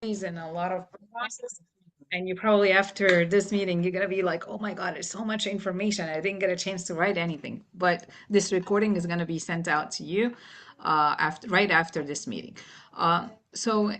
and a lot of process. And you probably after this meeting, you're gonna be like, oh my God, there's so much information. I didn't get a chance to write anything. But this recording is gonna be sent out to you after right after this meeting. So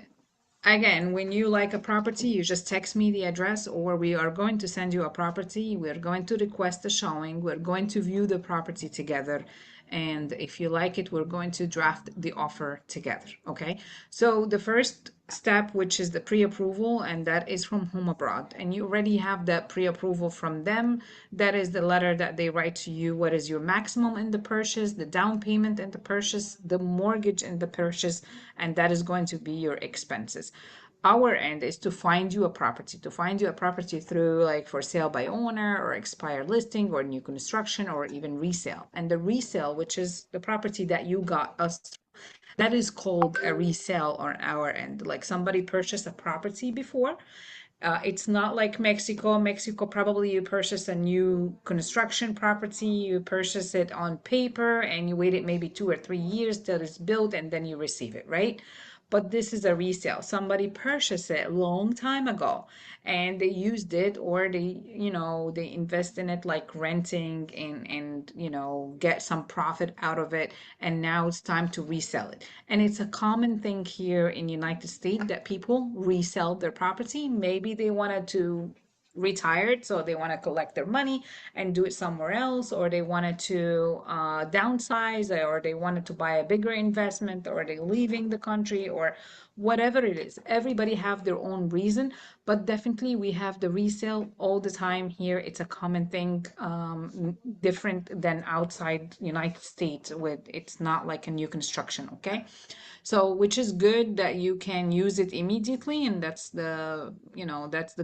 again, when you like a property, you just text me the address, or we are going to send you a property. We're going to request a showing. We're going to view the property together. And if you like it, we're going to draft the offer together. Okay. So the first step, which is the pre-approval, and that is from Home Abroad. And you already have that pre-approval from them. That is the letter that they write to you. What is your maximum in the purchase, the down payment in the purchase, the mortgage in the purchase, and that is going to be your expenses. Our end is to find you a property, through like for sale by owner or expired listing or new construction or even resale. And the resale, which is the property that you got us, that is called a resale on our end. Like somebody purchased a property before. It's not like Mexico. Mexico, probably you purchase a new construction property, you purchase it on paper, and you wait it maybe 2 or 3 years till it's built, and then you receive it, right? But this is a resale. Somebody purchased it a long time ago, and they used it, or they invest in it like renting and get some profit out of it, and now it's time to resell it. And it's a common thing here in United States that people resell their property. Maybe they wanted to retired, so they want to collect their money and do it somewhere else, or they wanted to downsize, or they wanted to buy a bigger investment, or they leaving the country, or whatever it is. Everybody have their own reason, but definitely we have the resale all the time here. It's a common thing, different than outside United States. With it's not like a new construction, okay? So, which is good that you can use it immediately, and that's the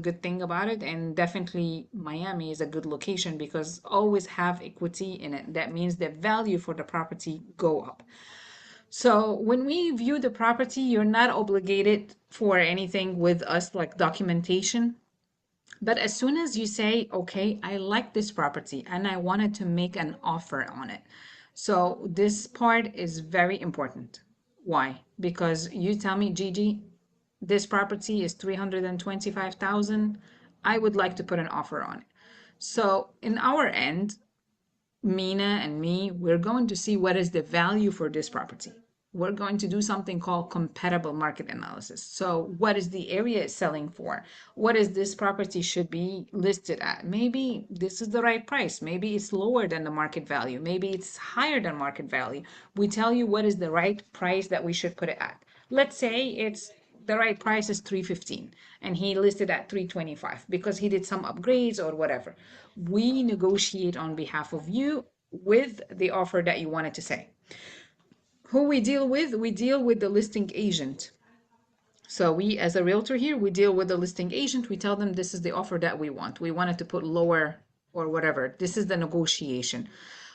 good thing about it. And definitely Miami is a good location because always have equity in it. That means the value for the property go up. So when we view the property, you're not obligated for anything with us like documentation. But as soon as you say, okay, I like this property and I wanted to make an offer on it. So this part is very important. Why? Because you tell me, Gigi, this property is 325,000. I would like to put an offer on it. So in our end, Mina and me, we're going to see what is the value for this property. We're going to do something called compatible market analysis. So what is the area it's selling for? What is this property should be listed at? Maybe this is the right price. Maybe it's lower than the market value. Maybe it's higher than market value. We tell you what is the right price that we should put it at. Let's say it's the right price is 315 and he listed at 325 because he did some upgrades or whatever. We negotiate on behalf of you with the offer that you wanted to say. Who we deal with? We deal with the listing agent. So we, as a realtor here, we deal with the listing agent. We tell them this is the offer that we want. We wanted to put lower or whatever. This is the negotiation.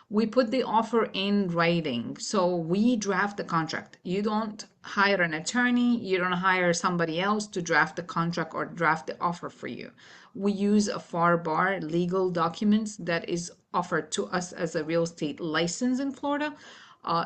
We put the offer in writing. So we draft the contract. You don't hire an attorney. You don't hire somebody else to draft the contract or draft the offer for you. We use a FAR bar legal documents that is offered to us as a real estate license in Florida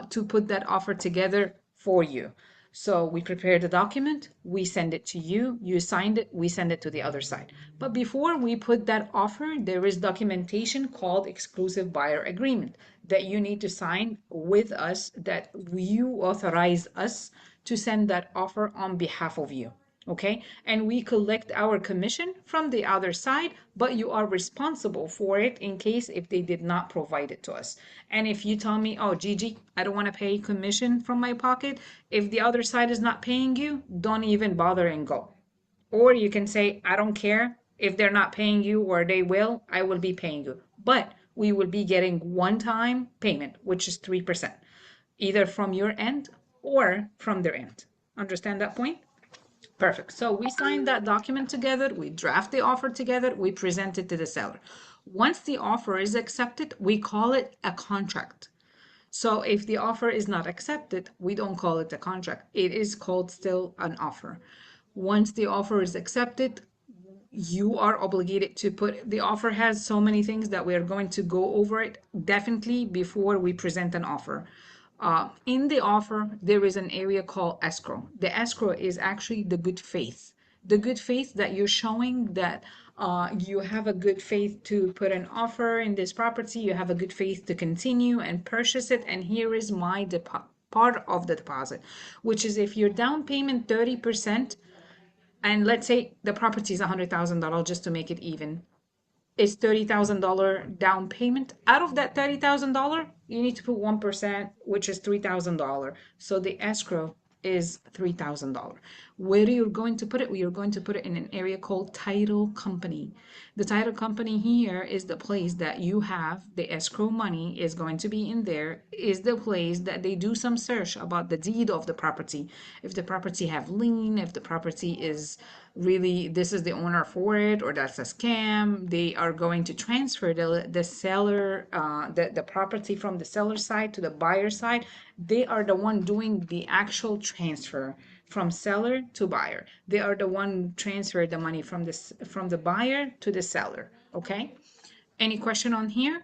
to put that offer together for you. So we prepare the document, we send it to you, you signed it, we send it to the other side. But before we put that offer, there is documentation called exclusive buyer agreement that you need to sign with us, that you authorize us to send that offer on behalf of you. Okay, and we collect our commission from the other side, but you are responsible for it in case if they did not provide it to us. And if you tell me, oh, Gigi, I don't want to pay commission from my pocket, if the other side is not paying you, don't even bother and go. Or you can say, I don't care if they're not paying you or they will, I will be paying you. But we will be getting one-time payment, which is 3%, either from your end or from their end. Understand that point? Perfect. So we sign that document together, we draft the offer together, we present it to the seller. Once the offer is accepted, we call it a contract. So if the offer is not accepted, we don't call it a contract. It is called still an offer. Once the offer is accepted, you are obligated to put the offer has so many things that we are going to go over it definitely before we present an offer. In the offer, there is an area called escrow. The escrow is actually the good faith. The good faith that you're showing that you have a good faith to put an offer in this property, you have a good faith to continue and purchase it, and here is my part of the deposit, which is if your down payment 30%, and let's say the property is $100,000 just to make it even, is $30,000 down payment. Out of that $30,000, you need to put 1%, which is $3,000. So the escrow is $3,000. Where you're going to put it? You're going to put it in an area called title company. The title company here is the place that you have the escrow money is going to be in there, is the place that they do some search about the deed of the property. If the property have lien, if the property is really this is the owner for it or that's a scam, they are going to transfer the seller the property from the seller side to the buyer side. They are the one doing the actual transfer from seller to buyer. They are the one transfer the money from the buyer to the seller. Okay, any question on here?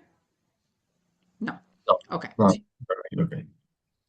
No. No, Okay. no. Perfect. Okay.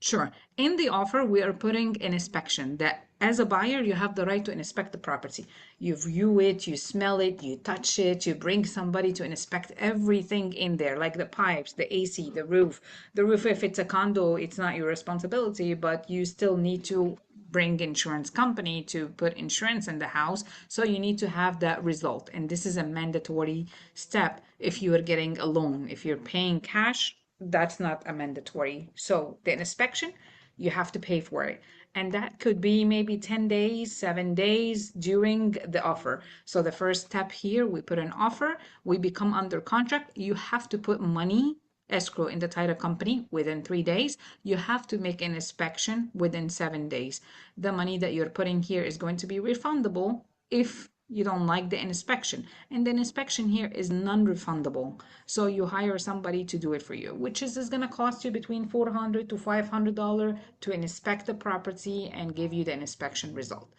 Sure. In the offer, we are putting an inspection that as a buyer, you have the right to inspect the property. You view it, you smell it, you touch it, you bring somebody to inspect everything in there, like the pipes, the AC, the roof. The roof, if it's a condo, it's not your responsibility, but you still need to bring insurance company to put insurance in the house. So you need to have that result. And this is a mandatory step if you are getting a loan. If you're paying cash, that's not a mandatory. So the inspection, you have to pay for it. And that could be maybe 10 days, 7 days during the offer. So the first step here, we put an offer, we become under contract. You have to put money escrow in the title company within 3 days. You have to make an inspection within 7 days. The money that you're putting here is going to be refundable if you don't like the inspection. And the inspection here is non-refundable. So you hire somebody to do it for you, which is going to cost you between $400 to $500 to inspect the property and give you the inspection result.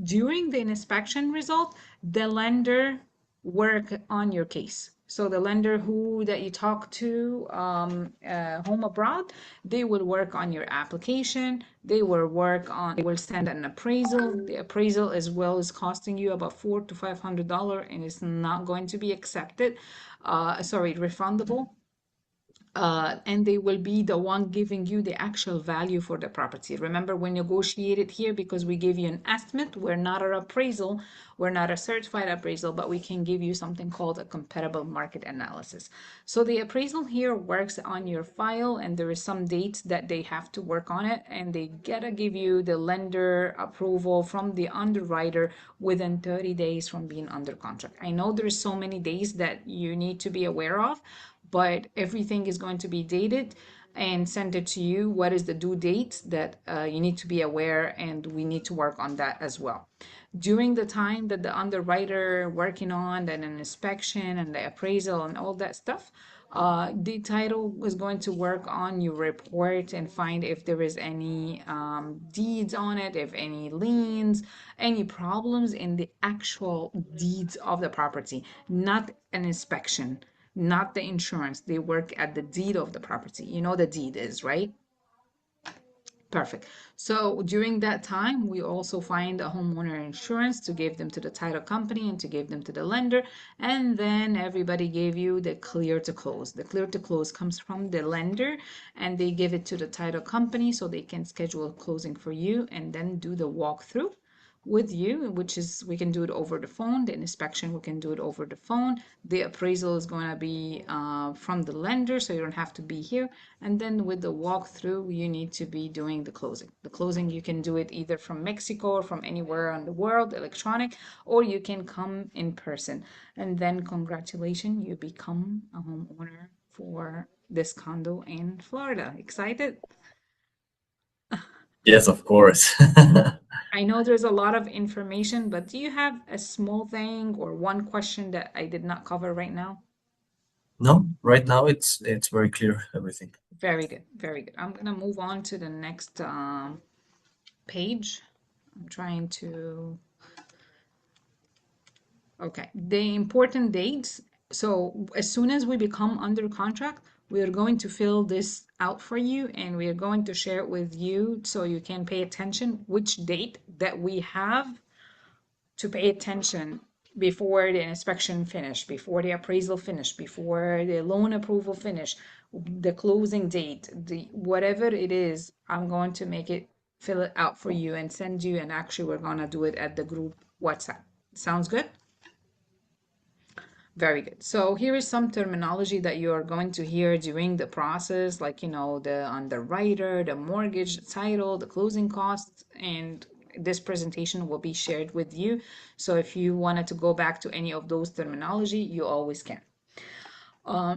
During the inspection result, the lender work on your case. So the lender who that you talk to, home abroad, they will work on your application. They will send an appraisal. The appraisal as well is costing you about $400 to $500, and it's not going to be accepted. Sorry, refundable, and they will be the one giving you the actual value for the property. Remember, we negotiated here because we gave you an estimate. We're not an appraisal, we're not a certified appraisal, but we can give you something called a comparable market analysis. So the appraisal here works on your file, and there is some dates that they have to work on it, and they gotta give you the lender approval from the underwriter within 30 days from being under contract. I know there's so many days that you need to be aware of, but everything is going to be dated and send it to you. What is the due date that you need to be aware, and we need to work on that as well. During the time that the underwriter working on an inspection and the appraisal and all that stuff, the title is going to work on your report and find if there is any deeds on it, if any liens, any problems in the actual deeds of the property, not an inspection, not the insurance. They work at the deed of the property. You know the deed is, right? Perfect. So during that time, we also find a homeowner insurance to give them to the title company and to give them to the lender. And then everybody gave you the clear to close. The clear to close comes from the lender, and they give it to the title company so they can schedule closing for you and then do the walkthrough with you, which is we can do it over the phone. The inspection, we can do it over the phone. The appraisal is going to be from the lender, so you don't have to be here. And then with the walkthrough, you need to be doing the closing. The closing, you can do it either from Mexico or from anywhere in the world, electronic, or you can come in person. And then congratulations, you become a homeowner for this condo in Florida. Excited? Yes, of course. I know there's a lot of information, but do you have a small thing or one question that I did not cover right now? No, right now it's very clear, everything. Very good, very good. I'm gonna move on to the next page. I'm trying to, okay, the important dates. So as soon as we become under contract, We're going to fill this out for you and we are going to share it with you so you can pay attention which date that we have to pay attention before the inspection finish, before the appraisal finish, before the loan approval finish, the closing date, the whatever it is, I'm going to make it fill it out for you and send you. And actually, we're gonna do it at the group WhatsApp. Sounds good? Very good. So here is some terminology that you are going to hear during the process, like, the underwriter, the mortgage, the title, the closing costs, and this presentation will be shared with you. So if you wanted to go back to any of those terminology, you always can.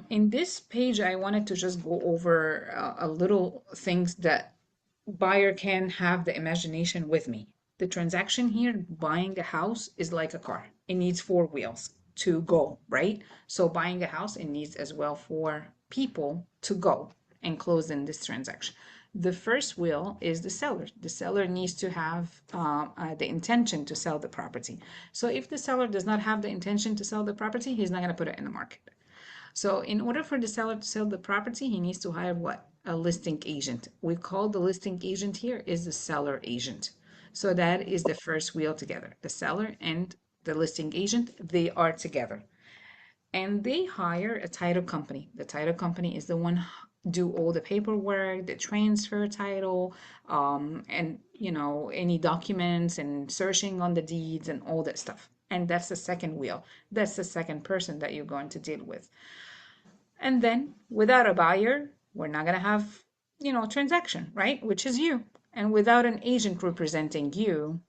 In this page, I wanted to just go over a little things that buyer can have the imagination with me. The transaction here, buying a house, is like a car. It needs four wheels to go, right? So buying a house, it needs as well four people to go and close in this transaction. The first wheel is the seller. The seller needs to have the intention to sell the property. So if the seller does not have the intention to sell the property, he's not going to put it in the market. So in order for the seller to sell the property, he needs to hire what? A listing agent. We call the listing agent here is the seller agent. So that is the first wheel together. The seller and the listing agent, they are together. And they hire a title company. The title company is the one do all the paperwork, the transfer title, and any documents and searching on the deeds and all that stuff. And that's the second wheel. That's the second person that you're going to deal with. And then without a buyer, we're not going to have, transaction, right? Which is you. And without an agent representing you,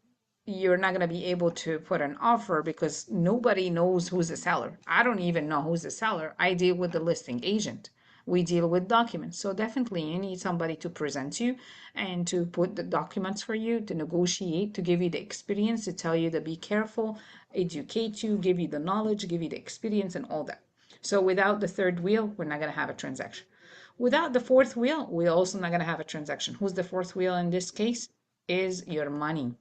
you're not going to be able to put an offer because nobody knows who's the seller. I don't even know who's the seller. I deal with the listing agent. We deal with documents. So definitely you need somebody to present you and to put the documents for you, to negotiate, to give you the experience, to tell you to be careful, educate you, give you the knowledge, give you the experience and all that. So without the third wheel, we're not going to have a transaction. Without the fourth wheel, we're also not going to have a transaction. Who's the fourth wheel in this case? Is your money.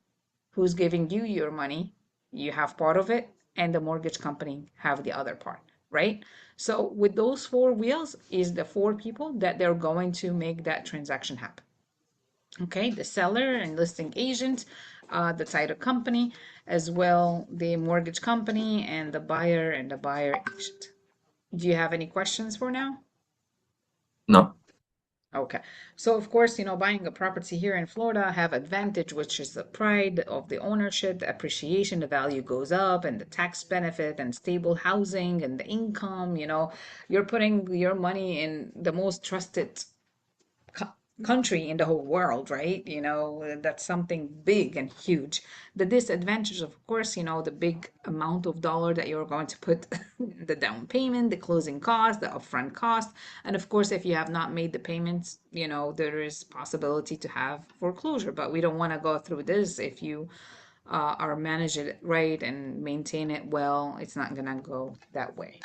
Who's giving you your money? You have part of it, and the mortgage company have the other part, right? So with those four wheels is the four people that they're going to make that transaction happen. Okay, the seller and listing agent, the title company, as well the mortgage company, and the buyer and the buyer agent. Do you have any questions for now? No. Okay. So of course, buying a property here in Florida have advantage, which is the pride of the ownership, the appreciation, the value goes up, and the tax benefit and stable housing and the income, you're putting your money in the most trusted co- country in the whole world, right? That's something big and huge. The disadvantage, of course, the big amount of dollar that you're going to put, the down payment, the closing cost, the upfront cost, and of course, if you have not made the payments, there is possibility to have foreclosure. But we don't want to go through this. If you are manage it right and maintain it well, it's not gonna go that way.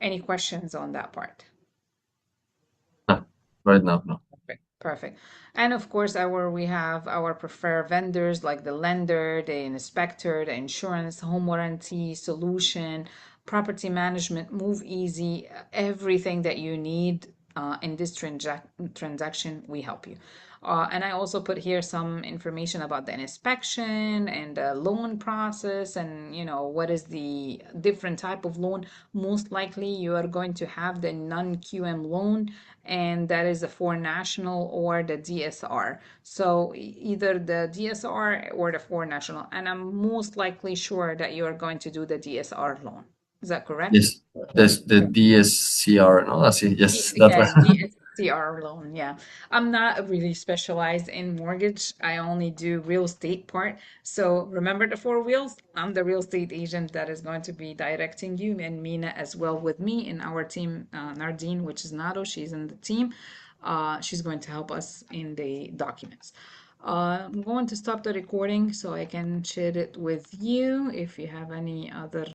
Any questions on that part? No. Right now, no. Perfect. Perfect. And of course, we have our preferred vendors like the lender, the inspector, the insurance, home warranty, solution, property management, move easy, everything that you need in this transaction, we help you. And I also put here some information about the inspection and the loan process and what is the different type of loan. Most likely you are going to have the non-QM loan, and that is a for national or the DSR. So either the DSR or the for national, and I'm most likely sure that you are going to do the DSR loan. Is that correct? Yes. There's the DSCR. No, that's it. Yes, that Yeah, one. DSCR loan. Yeah. I'm not really specialized in mortgage. I only do real estate part. So remember the four wheels? I'm the real estate agent that is going to be directing you and Mina as well with me in our team, Nardine, which is Nado. She's in the team. She's going to help us in the documents. I'm going to stop the recording so I can share it with you if you have any other